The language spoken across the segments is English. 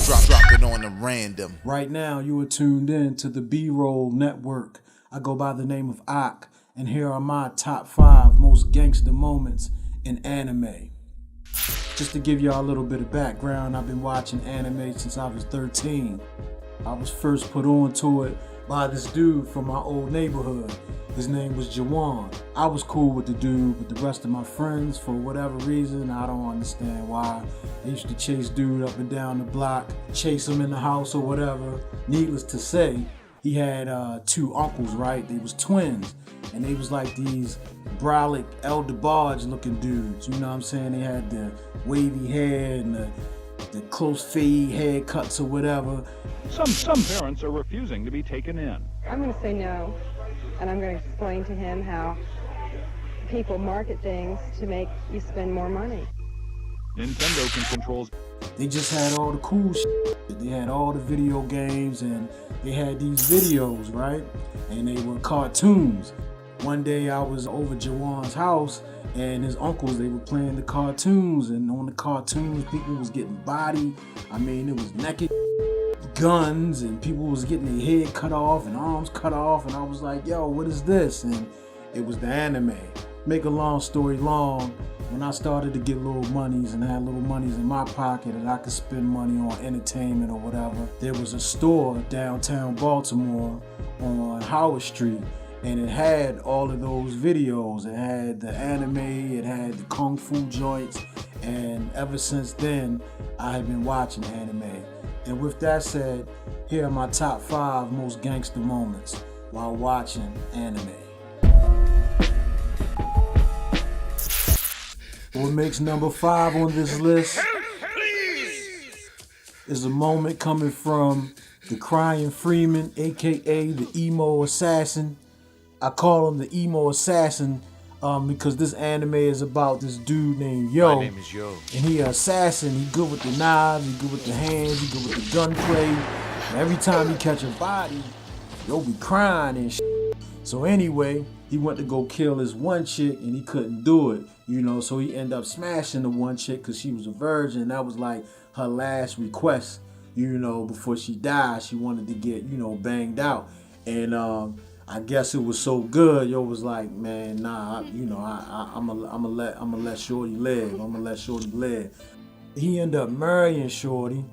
Drop it on the random. Right now, you are tuned in to the B-Roll Network. I go by the name of Ak, and here are my top 5 most gangster moments in anime. Just to give y'all a little bit of background, I've been watching anime since I was 13. I was first put on to it by this dude from my old neighborhood. His name was Jawan. I was cool with the dude, but the rest of my friends, for whatever reason, I don't understand why, they used to chase dude up and down the block, chase him in the house or whatever. Needless to say, he had 2 uncles, right? They was twins, and they was like these brolic Elder Barge looking dudes, you know what I'm saying? They had the wavy hair and the close fade haircuts or whatever. Some parents are refusing to be taken in. I'm going to say no, and I'm going to explain to him how people market things to make you spend more money. Nintendo controls. They just had all the cool shit. They had all the video games, and they had these videos, right? And they were cartoons. One day I was over Jawan's house, and his uncles, they were playing the cartoons, and on the cartoons, people was getting bodied. I mean, it was naked guns, and people was getting their head cut off and arms cut off, and I was like, yo, what is this? And it was the anime. Make a long story long, when I started to get little monies and had little monies in my pocket and I could spend money on entertainment or whatever, there was a store downtown Baltimore on Howard Street, and it had all of those videos. It had the anime, it had the kung fu joints, and ever since then, I have been watching anime. And with that said, here are my top 5 most gangster moments while watching anime. What makes number 5 on this list is a moment coming from the Crying Freeman, aka the emo assassin. I call him the emo assassin because this anime is about this dude named Yo. My name is Yo. And he an assassin. He good with the knives, he good with the hands, he good with the gunplay. And every time he catch a body, Yo be crying and shit. So anyway, he went to go kill this one chick and he couldn't do it, you know, so he ended up smashing the one chick because she was a virgin. That was like her last request, you know, before she died. She wanted to get, you know, banged out. And I guess it was so good, Yo was like, man, nah, I'ma let Shorty live. I'ma let Shorty live. He ended up marrying Shorty,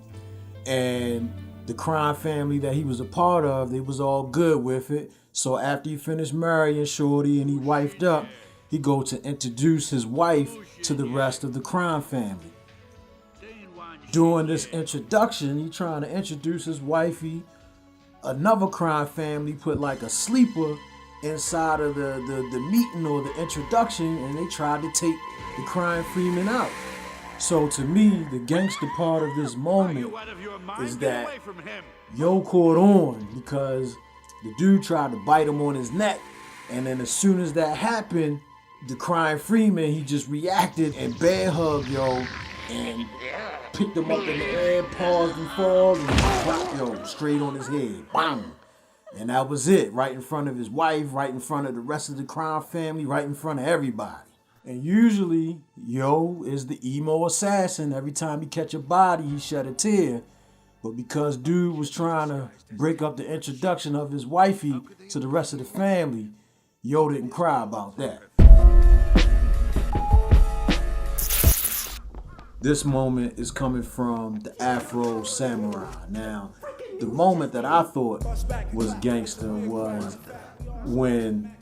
and the crime family that he was a part of, they was all good with it. So after he finished marrying Shorty and he wifed up, he go to introduce his wife to the rest of the crime family. During this introduction, he trying to introduce his wifey. Another crime family put like a sleeper inside of the meeting or the introduction, and they tried to take the Crying Freeman out. So to me, the gangster part of this moment is that Yo caught on because the dude tried to bite him on his neck, and then as soon as that happened, the Crying Freeman, he just reacted and bear hugged Yo and picked him up in the air, paused and fall, and dropped Yo straight on his head. Bam! And that was it, right in front of his wife, right in front of the rest of the crime family, right in front of everybody. And usually, Yo is the emo assassin. Every time he catch a body, he shed a tear. But because dude was trying to break up the introduction of his wifey to the rest of the family, Yo didn't cry about that. This moment is coming from the Afro Samurai. Now, the moment that I thought was gangster was when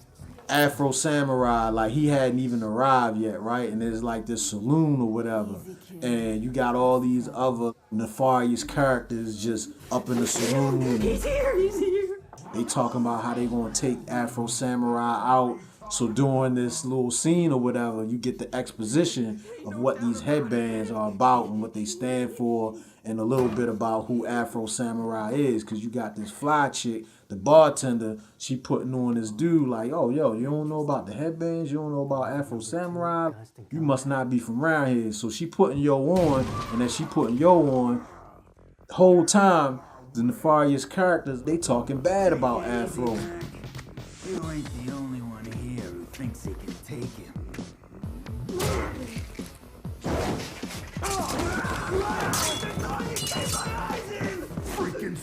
Afro Samurai, like he hadn't even arrived yet, right? And there's like this saloon or whatever. And you got all these other nefarious characters just up in the saloon. He's here. They talking about how they gonna take Afro Samurai out. So during this little scene or whatever, you get the exposition of what these headbands are about and what they stand for, and a little bit about who Afro Samurai is. Cause you got this fly chick, the bartender, she putting on this dude like, oh, yo, you don't know about the headbands? You don't know about Afro Samurai? You must not be from around here. So she putting Yo on, and then she putting Yo on. The whole time, the nefarious characters, they talking bad about Afro. You ain't the only one here who thinks he can take him.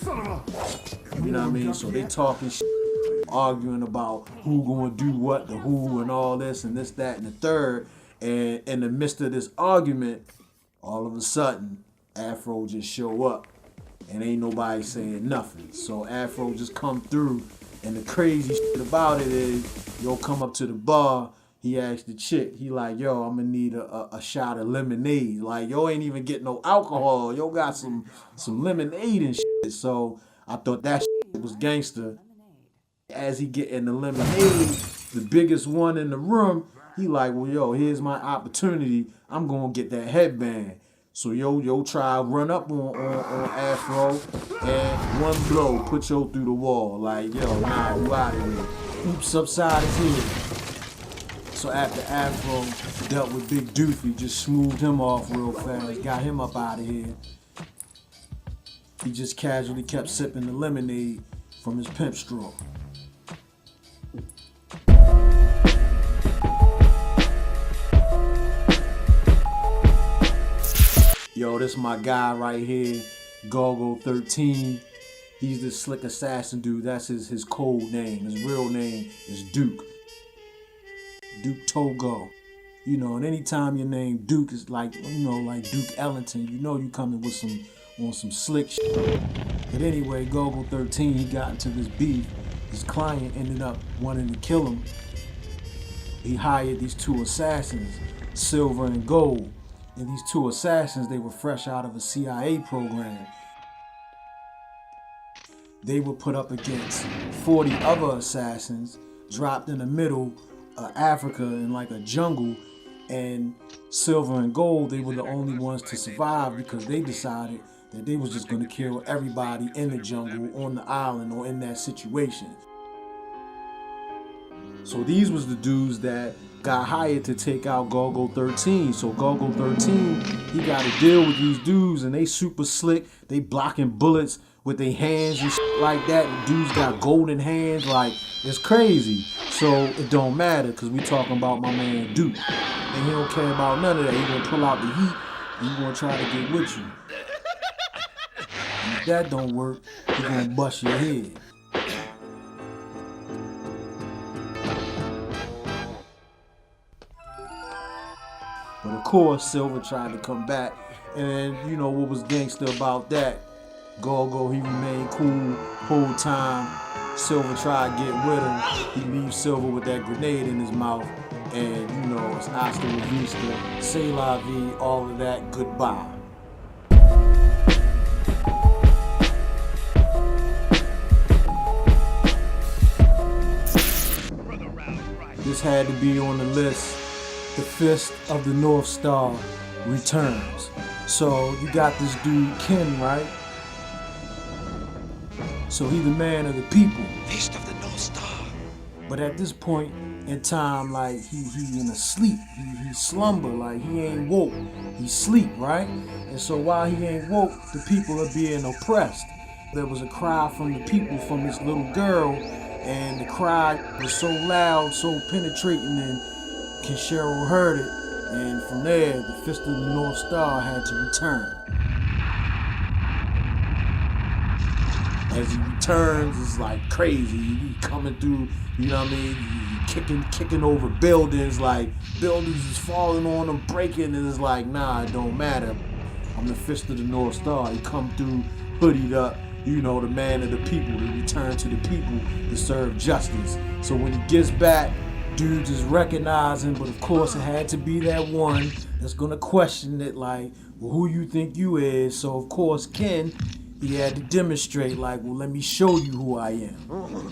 You know what I mean? So they talking shit, arguing about who gonna do what, the who, and all this and this, that, and the third. And in the midst of this argument, all of a sudden, Afro just show up, and ain't nobody saying nothing. So Afro just come through, and the crazy shit about it is, yo come up to the bar. He asked the chick, he like, yo, I'm gonna need a shot of lemonade. Like, yo ain't even get no alcohol. Yo got some lemonade and shit. So I thought that shit was gangster. As he get in the lemonade, the biggest one in the room, he like, well, yo, here's my opportunity. I'm gonna get that headband. So yo try run up on Afro, and one blow put yo through the wall. Like, yo, nah, you out of here. Oops upside his head. So after Afro dealt with Big Doofy, just smoothed him off real fast, got him up out of here. He just casually kept sipping the lemonade from his pimp straw. Yo, this my guy right here, Gogo 13. He's the slick assassin dude. That's his code name. His real name is Duke. Duke Togo. You know, and anytime your name Duke is like, you know, like Duke Ellington, you know you coming with some slick shit. But anyway, Gogo 13, he got into this beef. His client ended up wanting to kill him. He hired these two assassins, Silver and Gold. And these two assassins, they were fresh out of a CIA program. They were put up against 40 other assassins, dropped in the middle of Africa in like a jungle, and Silver and Gold, they were the only ones to survive because they decided that they was just gonna kill everybody in the jungle, on the island, or in that situation. So these was the dudes that got hired to take out Gogo 13. So Gogo 13, he got to deal with these dudes, and they super slick. They blocking bullets with their hands and shit like that. The dudes got golden hands, like, it's crazy. So it don't matter, because we talking about my man Duke. And he don't care about none of that. He gonna pull out the heat, and he gonna try to get with you. And if that don't work, he gonna bust your head. But of course, Silver tried to come back, and you know what was gangster about that? Gogo, he remained cool whole time. Silver tried to get with him. He leaves Silver with that grenade in his mouth, and you know, it's hasta la vista, c'est la vie, all of that, goodbye. This had to be on the list. The Fist of the North Star returns. So you got this dude Ken, right? So he the man of the people. Fist of the North Star. But at this point in time, like he in a sleep. He slumber, like he ain't woke. He sleep, right? And so while he ain't woke, the people are being oppressed. There was a cry from the people from this little girl, and the cry was so loud, so penetrating, and Cheryl heard it, and from there, the Fist of the North Star had to return. As he returns, it's like crazy. He coming through, you know what I mean? He kicking over buildings, like buildings is falling on him, breaking, and it's like, nah, it don't matter. I'm the Fist of the North Star. He come through, hoodied up, you know, the man of the people, to return to the people to serve justice. So when he gets back, dudes is recognizing, but of course it had to be that one that's gonna question it, like, well, who you think you is? So of course Ken, he had to demonstrate, like, well, let me show you who I am.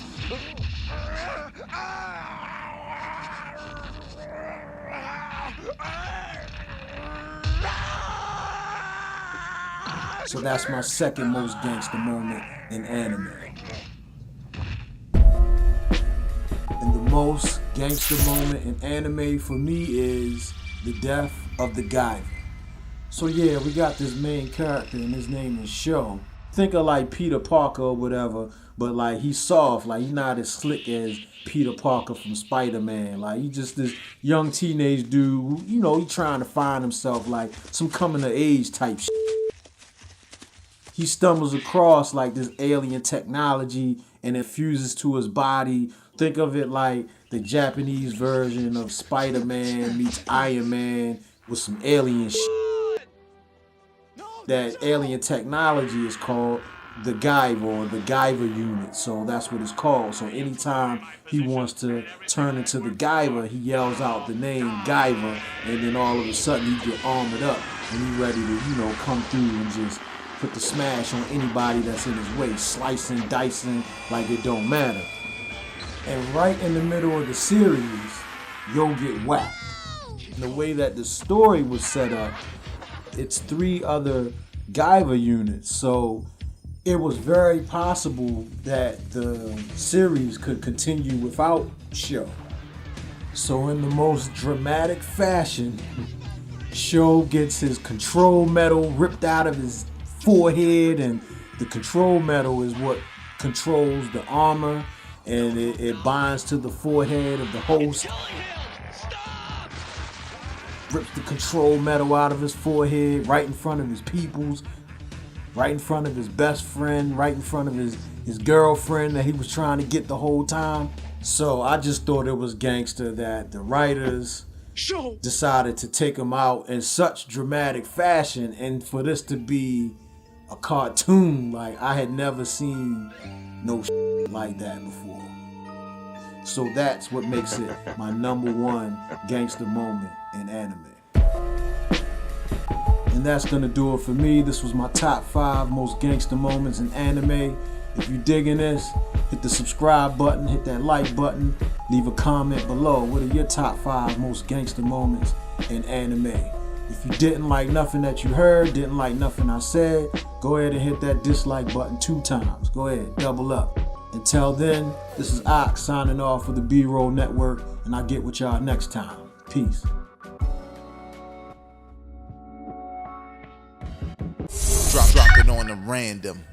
So that's my second most gangster moment in anime. And the most gangster moment in anime for me is the death of the Guyver. So yeah, we got this main character and his name is Sho. Think of like Peter Parker or whatever, but like he's soft, like he's not as slick as Peter Parker from Spider-Man. Like he just this young teenage dude who, you know, he trying to find himself, like some coming of age type shit. he stumbles across like this alien technology and infuses to his body. Think of it like the Japanese version of Spider-Man meets Iron Man with some alien shit. That alien technology is called the Guyver, or the Guyver unit. So that's what it's called. So anytime he wants to turn into the Guyver, he yells out the name Guyver, and then all of a sudden he get armored up and he ready to, you know, come through and just put the smash on anybody that's in his way, slicing, dicing like it don't matter. And right in the middle of the series, Yo get whacked. And the way that the story was set up, it's 3 other Guyver units. So it was very possible that the series could continue without Sho. So in the most dramatic fashion, Sho gets his control medal ripped out of his forehead, and the control medal is what controls the armor, and it binds to the forehead of the host. Rips the control medal out of his forehead right in front of his peoples, right in front of his best friend, right in front of his girlfriend that he was trying to get the whole time. So I just thought it was gangster that the writers decided to take him out in such dramatic fashion, and for this to be a cartoon, like I had never seen no like that before. So that's what makes it my #1 gangster moment in anime. And that's gonna do it for me. This was my top 5 most gangster moments in anime. If you digging this, hit the subscribe button, hit that like button, leave a comment below. What are your top 5 most gangster moments in anime? If you didn't like nothing that you heard, didn't like nothing I said, go ahead and hit that dislike button 2 times. Go ahead, double up. Until then, this is Ox signing off for the B-Roll Network, and I'll get with y'all next time. Peace. Drop it on the random.